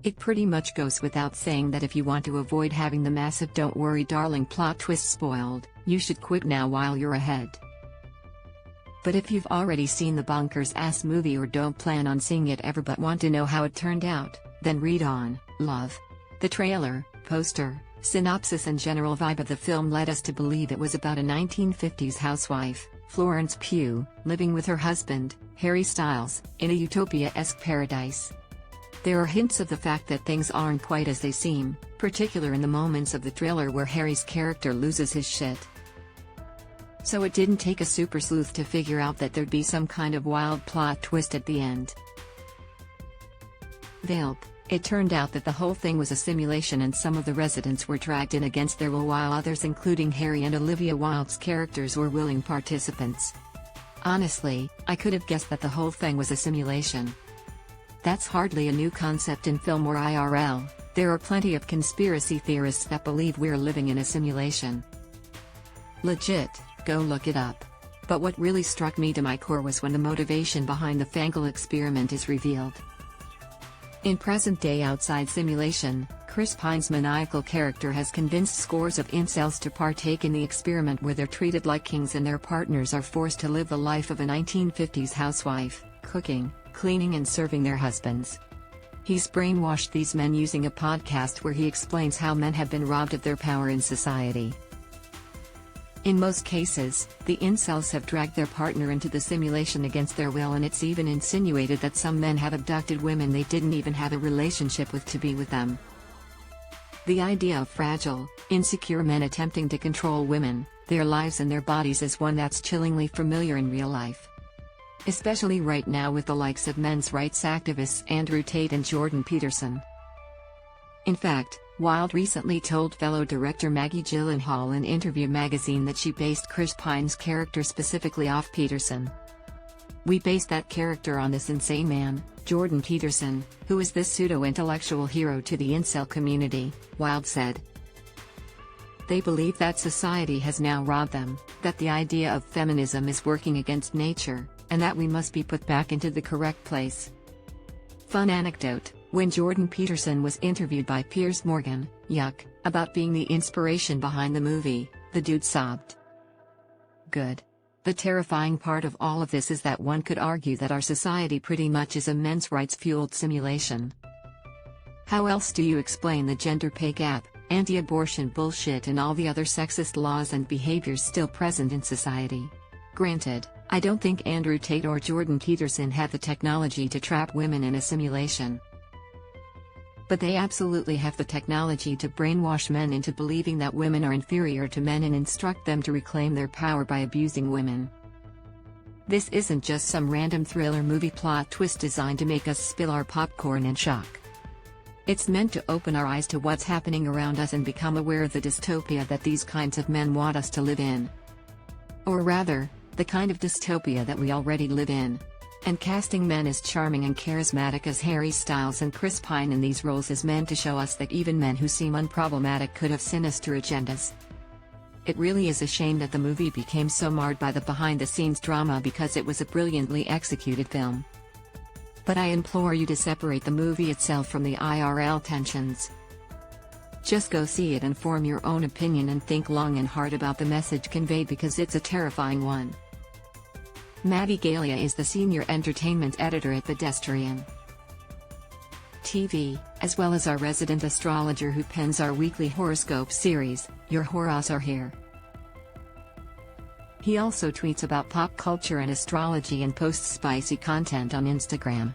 It pretty much goes without saying that if you want to avoid having the massive "don't worry darling" plot twist spoiled, you should quit now while you're ahead. But if you've already seen the bonkers-ass movie or don't plan on seeing it ever but want to know how it turned out, then read on, love. The trailer, poster, synopsis and general vibe of the film led us to believe it was about a 1950s housewife, Florence Pugh, living with her husband, Harry Styles, in a utopia-esque paradise. There are hints of the fact that things aren't quite as they seem, particularly in the moments of the trailer where Harry's character loses his shit. So it didn't take a super sleuth to figure out that there'd be some kind of wild plot twist at the end. Velp. It turned out that the whole thing was a simulation and some of the residents were dragged in against their will while others, including Harry and Olivia Wilde's characters, were willing participants. Honestly, I could have guessed that the whole thing was a simulation. That's hardly a new concept in film or IRL. There are plenty of conspiracy theorists that believe we're living in a simulation. Legit, go look it up. But what really struck me to my core was when the motivation behind the Fangle experiment is revealed. In present-day outside simulation, Chris Pine's maniacal character has convinced scores of incels to partake in the experiment where they're treated like kings and their partners are forced to live the life of a 1950s housewife, cooking, cleaning and serving their husbands. He's brainwashed these men using a podcast where he explains how men have been robbed of their power in society. In most cases, the incels have dragged their partner into the simulation against their will, and it's even insinuated that some men have abducted women they didn't even have a relationship with to be with them. The idea of fragile, insecure men attempting to control women, their lives and their bodies is one that's chillingly familiar in real life. Especially right now with the likes of men's rights activists Andrew Tate and Jordan Peterson. In fact, Wilde recently told fellow director Maggie Gyllenhaal in Interview magazine that she based Chris Pine's character specifically off Peterson. "We based that character on this insane man, Jordan Peterson, who is this pseudo-intellectual hero to the incel community," Wilde said. They believe that society has now robbed them, that the idea of feminism is working against nature, and that we must be put back into the correct place. Fun anecdote. When Jordan Peterson was interviewed by Piers Morgan, yuck, about being the inspiration behind the movie, the dude sobbed. Good. The terrifying part of all of this is that one could argue that our society pretty much is a men's rights-fueled simulation. How else do you explain the gender pay gap, anti-abortion bullshit and all the other sexist laws and behaviors still present in society? Granted, I don't think Andrew Tate or Jordan Peterson had the technology to trap women in a simulation. But they absolutely have the technology to brainwash men into believing that women are inferior to men and instruct them to reclaim their power by abusing women. This isn't just some random thriller movie plot twist designed to make us spill our popcorn in shock. It's meant to open our eyes to what's happening around us and become aware of the dystopia that these kinds of men want us to live in. Or rather, the kind of dystopia that we already live in. And casting men as charming and charismatic as Harry Styles and Chris Pine in these roles is meant to show us that even men who seem unproblematic could have sinister agendas. It really is a shame that the movie became so marred by the behind-the-scenes drama because it was a brilliantly executed film. But I implore you to separate the movie itself from the IRL tensions. Just go see it and form your own opinion and think long and hard about the message conveyed because it's a terrifying one. Maddie Galea is the senior entertainment editor at Pedestrian TV, as well as our resident astrologer who pens our weekly horoscope series, Your Horos Are Here. He also tweets about pop culture and astrology and posts spicy content on Instagram.